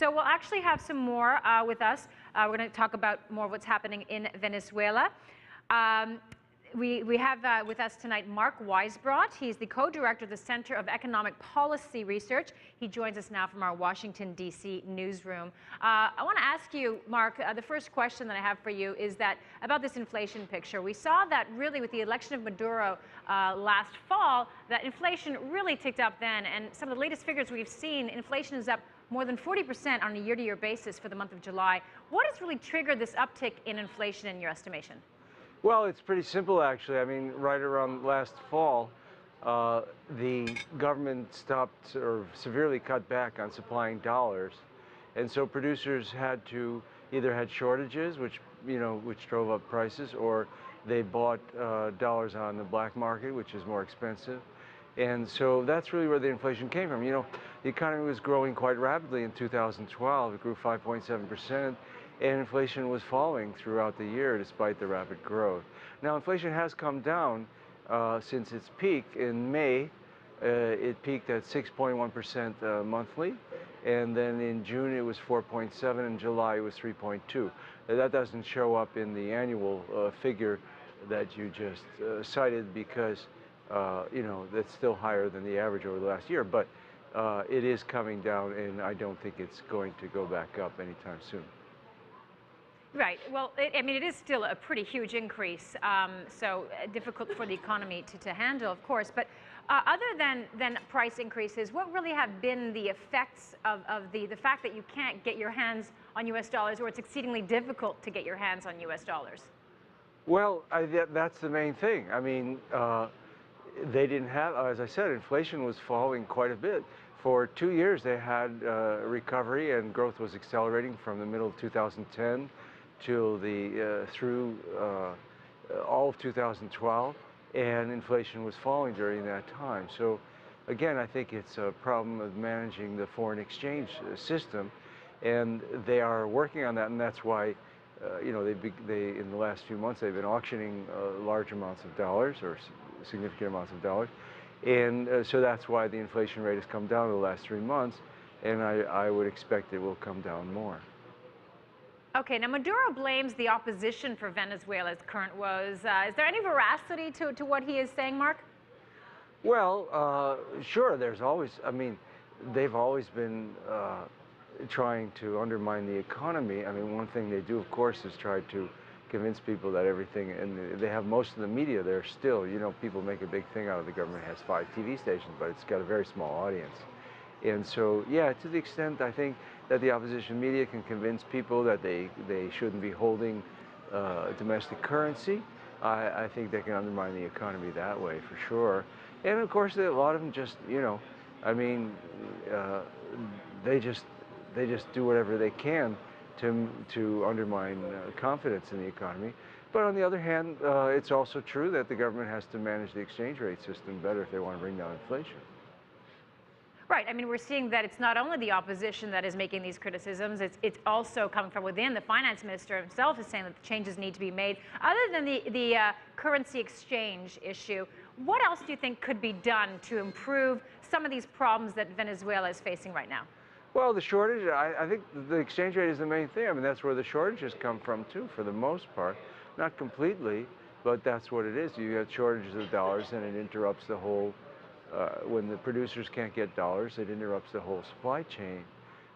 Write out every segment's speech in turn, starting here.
So we'll actually have some more with us. We're going to talk about more of what's happening in Venezuela. We have with us tonight Mark Weisbrot. He's the co-director of the Center of Economic Policy Research. He joins us now from our Washington, D.C. newsroom. I want to ask you, Mark, the first question that I have for you is that about this inflation picture. We saw that really with the election of Maduro last fall, that inflation really ticked up then. And some of the latest figures we've seen, inflation is up more than 40% on a year-to-year basis for the month of July. What has really triggered this uptick in inflation in your estimation? Well, it's pretty simple, actually. I mean, right around last fall, the government stopped or severely cut back on supplying dollars. And so producers had to either had shortages, which drove up prices, or they bought dollars on the black market, which is more expensive. And so that's really where the inflation came from. The economy was growing quite rapidly in 2012. It grew 5.7%. And inflation was falling throughout the year despite the rapid growth. Now, inflation has come down since its peak in May. It peaked at 6.1% monthly, and then in June it was 4.7, and July it was 3.2. That doesn't show up in the annual figure that you just cited because that's still higher than the average over the last year, but it is coming down, and I don't think it's going to go back up anytime soon. Right. Well, it is still a pretty huge increase, so difficult for the economy to handle, of course. But other than price increases, what really have been the effects of the fact that you can't get your hands on U.S. dollars, or it's exceedingly difficult to get your hands on U.S. dollars? Well, that's the main thing. I mean, they didn't have, as I said, inflation was falling quite a bit. For 2 years, they had recovery, and growth was accelerating from the middle of 2010 till through all of 2012, and inflation was falling during that time. So again, I think it's a problem of managing the foreign exchange system, and they are working on that, and that's why they in the last few months they've been auctioning large amounts of dollars, or significant amounts of dollars, and so that's why the inflation rate has come down in the last 3 months, and I would expect it will come down more. Okay, now Maduro blames the opposition for Venezuela's current woes. Is there any veracity to what he is saying, Mark? Well, sure, there's always, they've always been trying to undermine the economy. I mean, one thing they do, of course, is try to convince people that everything, and they have most of the media there still. People make a big thing out of the government has 5 TV stations, but it's got a very small audience. And so, yeah, to the extent I think that the opposition media can convince people that they shouldn't be holding domestic currency, I think they can undermine the economy that way for sure. And of course, a lot of them just, they just do whatever they can to undermine confidence in the economy. But on the other hand, it's also true that the government has to manage the exchange rate system better if they want to bring down inflation. Right. We're seeing that it's not only the opposition that is making these criticisms, it's also coming from within. The finance minister himself is saying that the changes need to be made. Other than the currency exchange issue, what else do you think could be done to improve some of these problems that Venezuela is facing right now? Well, the shortage, I think the exchange rate is the main thing. That's where the shortages come from, too, for the most part. Not completely, but that's what it is. You have shortages of dollars, and it interrupts the whole when the producers can't get dollars, it interrupts the whole supply chain.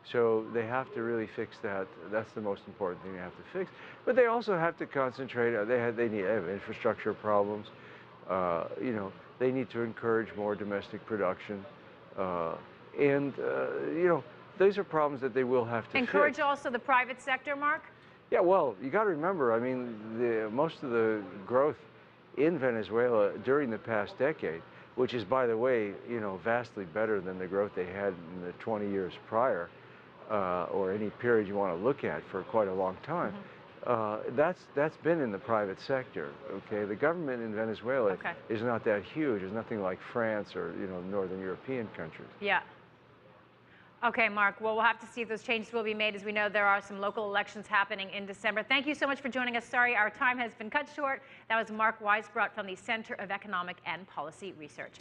So they have to really fix that. That's the most important thing they have to fix. But they also have to concentrate. They have infrastructure problems. They need to encourage more domestic production. These are problems that they will have to encourage fix. Also the private sector, Mark? Yeah, well, you got to remember, most of the growth in Venezuela during the past decade, which is, by the way, vastly better than the growth they had in the 20 years prior, or any period you want to look at for quite a long time. That's been in the private sector. Okay, the government in Venezuela is not that huge. It's nothing like France or Northern European countries. Yeah. Okay, Mark. Well, we'll have to see if those changes will be made. As we know, there are some local elections happening in December. Thank you so much for joining us. Sorry, our time has been cut short. That was Mark Weisbrot from the Center of Economic and Policy Research.